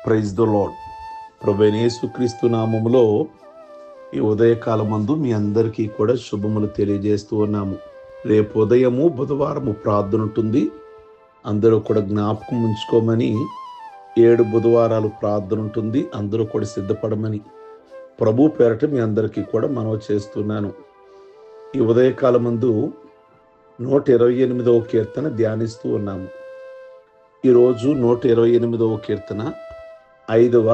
Praise the lord. ప్రభువైన యేసుక్రీస్తు నామములో ఈ ఉదయకాలమందు మీ అందరికీ కూడా శుభములు తెలియజేస్తూ ఉన్నాము. రేపు ఉదయము బుధవారము ప్రార్థన ఉంటుంది. అందరూ కూడా జ్ఞాపకం ఉంచుకోమని. 7 బుధవారాలు ప్రార్థన ఉంటుంది. అందరూ కూడా సిద్ధపడమని ప్రభు పేరట మీ అందరికీ కూడా మనవి చేస్తున్నాను. ఈ ఉదయకాలమందు 128వ కీర్తన ధ్యానిస్తూ ఉన్నాము. ఈరోజు 128వ కీర్తన 5వ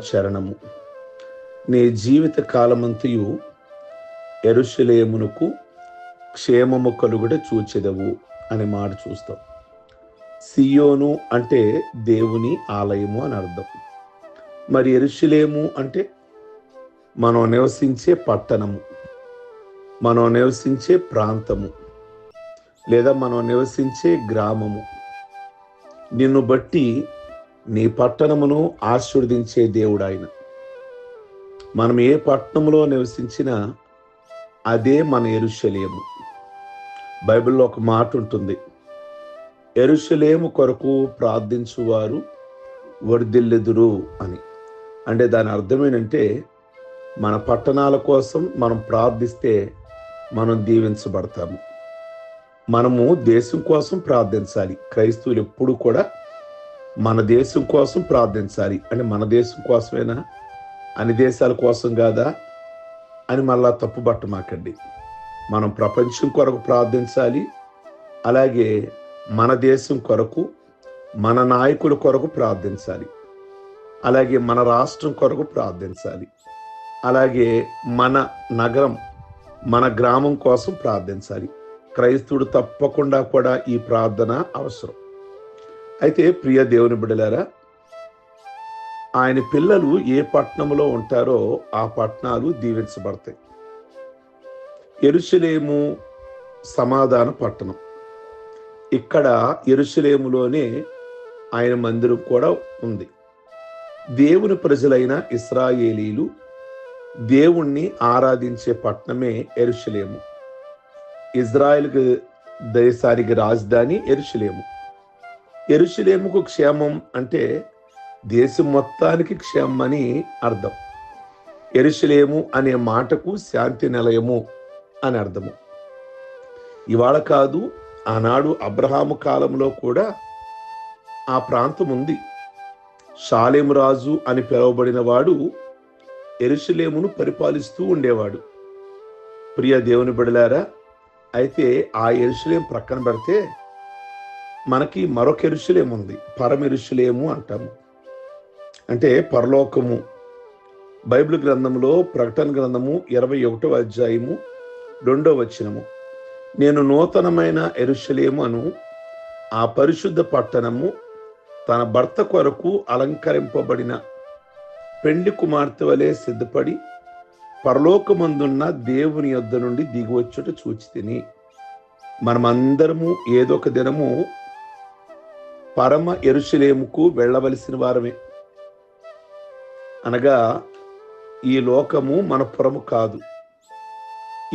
చరణము. నీ జీవిత కాలమంతయు యెరూషలేమునకు క్షేమము కలుగుట చూచెదవు అనే మాట చూస్తాం. సియోను అంటే దేవుని ఆలయము అని అర్థం. మరి యెరూషలేము అంటే మనం నివసించే పట్టణము, మనం నివసించే ప్రాంతము, లేదా మనం నివసించే గ్రామము. నిన్ను బట్టి నీ పట్టణమును ఆశీర్వదించే దేవుడు ఆయన. మనం ఏ పట్టణంలో నివసించినా అదే మన యెరూషలేము. బైబిల్లో ఒక మాట ఉంటుంది, యెరూషలేము కొరకు ప్రార్థించువారు వర్ధిల్లెదురు అని. అంటే దాని అర్థం ఏంటంటే, మన పట్టణాల కోసం మనం ప్రార్థిస్తే మనం దీవించబడతాము. మనము దేశం కోసం ప్రార్థించాలి. క్రైస్తవులు ఎప్పుడు కూడా మన దేశం కోసం ప్రార్థించాలి. అంటే మన దేశం కోసమేనా, అన్ని దేశాల కోసం కాదా అని మళ్ళా తప్పుబట్టమాకండి. మనం ప్రపంచం కొరకు ప్రార్థించాలి. అలాగే మన దేశం కొరకు, మన నాయకుల కొరకు ప్రార్థించాలి. అలాగే మన రాష్ట్రం కొరకు ప్రార్థించాలి. అలాగే మన నగరం, మన గ్రామం కోసం ప్రార్థించాలి. క్రైస్తవుడు తప్పకుండా కూడా ఈ ప్రార్థన అవసరం. అయితే ప్రియ దేవుని బిడ్డలారా, ఆయన పిల్లలు ఏ పట్టణంలో ఉంటారో ఆ పట్టణాలు దీవించబడతాయి. యెరూషలేము సమాధాన పట్టణం. ఇక్కడ యెరూషలేములోనే ఆయన మందిరం కూడా ఉంది. దేవుని ప్రజలైన ఇశ్రాయేలీలు దేవుణ్ణి ఆరాధించే పట్టణమే యెరూషలేము. ఇజ్రాయెల్ దేశానికి రాజధాని యెరూషలేము. యెరూషలేముకు క్షేమం అంటే దేశం మొత్తానికి క్షేమం అని అర్థం. యెరూషలేము అనే మాటకు శాంతి నిలయము అని అర్థము. ఇవాళ కాదు, ఆనాడు అబ్రహాము కాలంలో కూడా ఆ ప్రాంతం ఉంది. షాలేము రాజు అని పిలువబడిన వాడు యెరూషలేమును పరిపాలిస్తూ ఉండేవాడు. ప్రియ దేవుని బిడ్డలారా, అయితే ఆ యెరూషలేము ప్రక్కన పెడితే మనకి మరొక యెరూషలేము ఉంది. పరమ యెరూషలేము అంటాము, అంటే పరలోకము. బైబిల్ గ్రంథంలో ప్రకటన గ్రంథము 21వ అధ్యాయము 2వ వచనము, నేను నూతనమైన యెరూషలేము అను ఆ పరిశుద్ధ పట్టణము తన భర్త కొరకు అలంకరింపబడిన పెండ్లి కుమార్తె వలె సిద్ధపడి పరలోకమందున్న దేవుని యొద్ద నుండి దిగివచ్చుట చూచితిని. మనమందరము ఏదో ఒక దినము పరమ యెరూషలేముకు వెళ్ళవలసిన వారమే. అనగా ఈ లోకము మన పురము కాదు,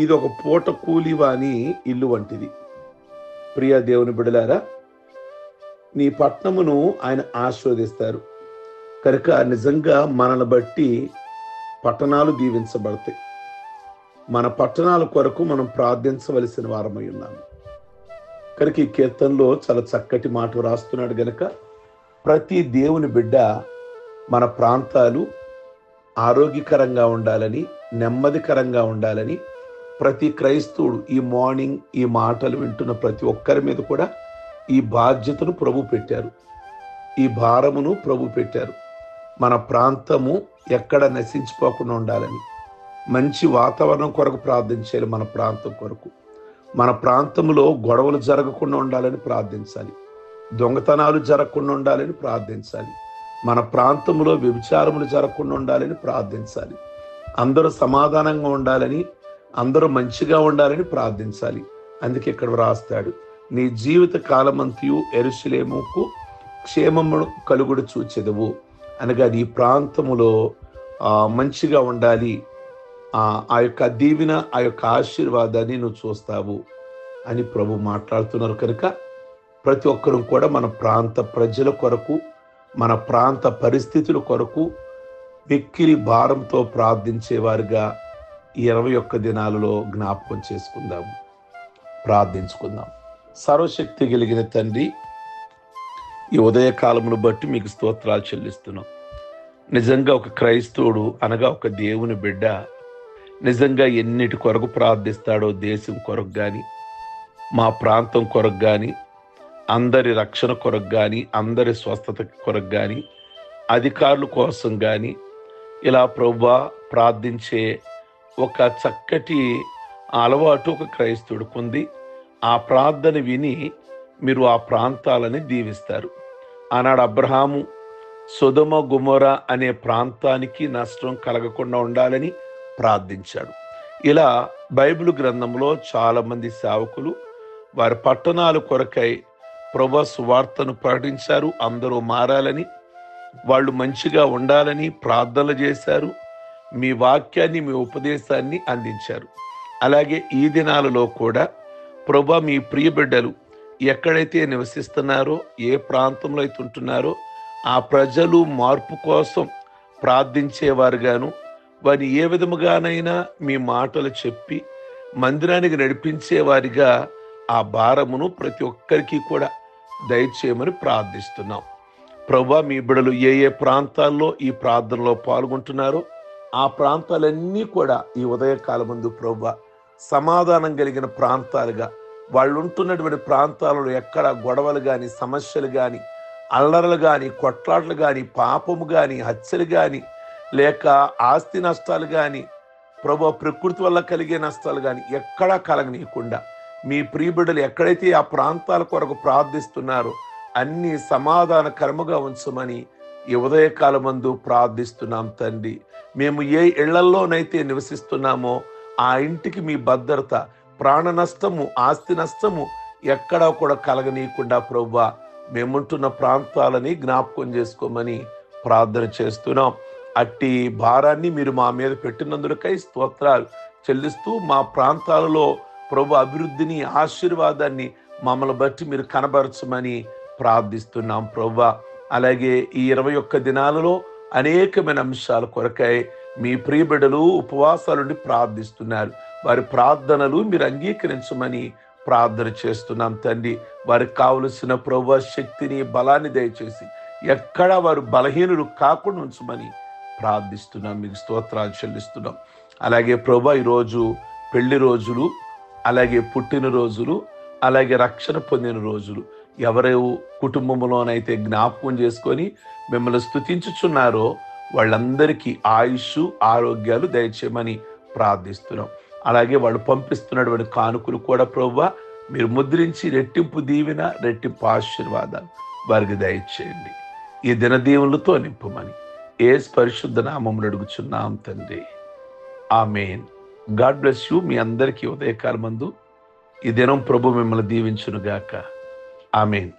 ఇది ఒక పూట కూలివాని ఇల్లు వంటిది. ప్రియ దేవుని బిడ్డలారా, నీ పట్టణమును ఆయన ఆశీర్వదిస్తారు కనుక నిజంగా మనల్ని బట్టి పట్టణాలు దీవించబడతాయి. మన పట్టణాల కొరకు మనం ప్రార్థించవలసిన వారమై ఉన్నాము కనుక ఈ కీర్తనలో చాలా చక్కటి మాట రాస్తున్నాడు. గనక ప్రతి దేవుని బిడ్డ మన ప్రాంతాలు ఆరోగ్యకరంగా ఉండాలని, నెమ్మదికరంగా ఉండాలని ప్రతి క్రైస్తవుడు ఈ మార్నింగ్ ఈ మాటలు వింటున్న ప్రతి ఒక్కరి మీద కూడా ఈ బాధ్యతను ప్రభు పెట్టారు, ఈ భారమును ప్రభు పెట్టారు. మన ప్రాంతము ఎక్కడ నశించిపోకుండా ఉండాలని, మంచి వాతావరణం కొరకు ప్రార్థించాలి. మన ప్రాంతం కొరకు, మన ప్రాంతంలో గొడవలు జరగకుండా ఉండాలని ప్రార్థించాలి, దొంగతనాలు జరగకుండా ఉండాలని ప్రార్థించాలి, మన ప్రాంతంలో వ్యభిచారములు జరగకుండా ఉండాలని ప్రార్థించాలి, అందరూ సమాధానంగా ఉండాలని, అందరూ మంచిగా ఉండాలని ప్రార్థించాలి. అందుకే ఇక్కడ రాస్తాడు, నీ జీవిత కాలమంతయు యెరూషలేముకు క్షేమము కలుగుడు చూచెదవు. అనగా నీ ప్రాంతములో మంచిగా ఉండాలి, ఆ యొక్క దీవెన, ఆ యొక్క ఆశీర్వాదాన్ని నువ్వు చూస్తావు అని ప్రభు మాట్లాడుతున్నారు. కనుక ప్రతి ఒక్కరూ కూడా మన ప్రాంత ప్రజల కొరకు, మన ప్రాంత పరిస్థితుల కొరకు మిక్కిలి భారంతో ప్రార్థించేవారుగా ఈ 21 దినాలలో జ్ఞాపకం చేసుకుందాము, ప్రార్థించుకుందాం. సర్వశక్తి కలిగిన తండ్రి, ఈ ఉదయకాలమును బట్టి మీకు స్తోత్రాలు చెల్లిస్తున్నాం. నిజంగా ఒక క్రైస్తవుడు అనగా ఒక దేవుని బిడ్డ నిజంగా ఎన్నిటి కొరకు ప్రార్థిస్తాడో, దేశం కొరకు కానీ, మా ప్రాంతం కొరకు కానీ, అందరి రక్షణ కొరకు కానీ, అందరి స్వస్థత కొరకు కానీ, అధికారుల కోసం కానీ, ఇలా ప్రభువా ప్రార్థించే ఒక చక్కటి అలవాటు ఒక క్రైస్తవుడికి ఉంది. ఆ ప్రార్థన విని మీరు ఆ ప్రాంతాలని దీవిస్తారు. ఆనాడు అబ్రహాము సొదొమ గొమొర్రా అనే ప్రాంతానికి నష్టం కలగకుండా ఉండాలని ప్రార్థించాడు. ఇలా బైబిల్ గ్రంథంలో చాలామంది సేవకులు వారి పట్టణాల కొరకై ప్రభువు సువార్తను ప్రకటించారు. అందరూ మారాలని, వాళ్ళు మంచిగా ఉండాలని ప్రార్థనలు చేశారు. మీ వాక్యాన్ని, మీ ఉపదేశాన్ని అందించారు. అలాగే ఈ దినాలలో కూడా ప్రభువా మీ ప్రియ బిడ్డలు ఎక్కడైతే నివసిస్తున్నారో, ఏ ప్రాంతంలో అయితే ఉంటున్నారో ఆ ప్రజలు మార్పు కోసం ప్రార్థించేవారుగాను, వారిని ఏ విధముగానైనా మీ మాటలు చెప్పి మందిరానికి నడిపించేవారిగా ఆ భారమును ప్రతి ఒక్కరికి కూడా దయచేయమని ప్రార్థిస్తున్నాం. ప్రభువా మీ బిడ్డలు ఏ ఏ ప్రాంతాల్లో ఈ ప్రార్థనలో పాల్గొంటున్నారో ఆ ప్రాంతాలన్నీ కూడా ఈ ఉదయకాలమందు ప్రభువా సమాధానం కలిగిన ప్రాంతాలుగా, వాళ్ళు ఉంటున్నటువంటి ప్రాంతాలలో ఎక్కడ గొడవలు కానీ, సమస్యలు కానీ, అల్లర్లు కానీ, కొట్లాటలు కానీ, పాపము కానీ, హత్యలు కానీ, లేక ఆస్తి నష్టాలు కానీ, ప్రభువా ప్రకృతి వల్ల కలిగే నష్టాలు కానీ ఎక్కడా కలగనీయకుండా మీ ప్రియబిడ్డలు ఎక్కడైతే ఆ ప్రాంతాల కొరకు ప్రార్థిస్తున్నారో అన్ని సమాధానకరముగా ఉంచమని ఈ ఉదయకాలమందు ప్రార్థిస్తున్నాం తండ్రి. మేము ఏ ఇళ్లల్లోనైతే నివసిస్తున్నామో ఆ ఇంటికి మీ భద్రత, ప్రాణ నష్టము, ఆస్తి నష్టము ఎక్కడా కూడా కలగనీయకుండా ప్రభువా మేముంటున్న ప్రాంతాలని జ్ఞాపకం చేసుకోమని ప్రార్థన చేస్తున్నాం. అట్టి భారాన్ని మీరు మా మీద పెట్టినందుకై స్తోత్రాలు చెల్లిస్తూ మా ప్రాంతాలలో ప్రభు అభివృద్ధిని, ఆశీర్వాదాన్ని మమ్మల్ని బట్టి మీరు కనబరచమని ప్రార్థిస్తున్నాం ప్రభువా. అలాగే ఈ 21 దినాలలో అనేకమైన అంశాల కొరకై మీ ప్రియ బిడ్డలు ఉపవాసాలుండి ప్రార్థిస్తున్నారు. వారి ప్రార్థనలు మీరు అంగీకరించమని ప్రార్థన చేస్తున్నాం తండ్రి. వారికి కావలసిన ప్రభువా శక్తిని, బలాన్ని దయచేసి ఎక్కడా వారు బలహీనులు కాకుండా ఉంచమని ప్రార్థిస్తున్నాం. మీకు స్తోత్రాలు చెల్లిస్తున్నాం. అలాగే ప్రభువా ఈరోజు పెళ్లి రోజులు, అలాగే పుట్టినరోజులు, అలాగే రక్షణ పొందిన రోజులు ఎవరు కుటుంబంలోనైతే జ్ఞాపకం చేసుకొని మిమ్మల్ని స్తుతించుచున్నారో వాళ్ళందరికీ ఆయుష్, ఆరోగ్యాలు దయచేయమని ప్రార్థిస్తున్నాం. అలాగే వాళ్ళు పంపిస్తున్నటువంటి కానుకలు కూడా ప్రభువా మీరు ముద్రించి రెట్టింపు దీవెన, రెట్టింపు ఆశీర్వాదాలు వారికి దయచేయండి. ఈ దినదీవులతో నింపమని యేసు పరిశుద్ధ నామమున అడుగుచున్నాం తండ్రి, ఆమేన్. God bless you. మీ అందరికీ ఉదయకాలమందు ఈ దినం ప్రభు మిమ్మల్ని దీవించును గాక. ఆమేన్.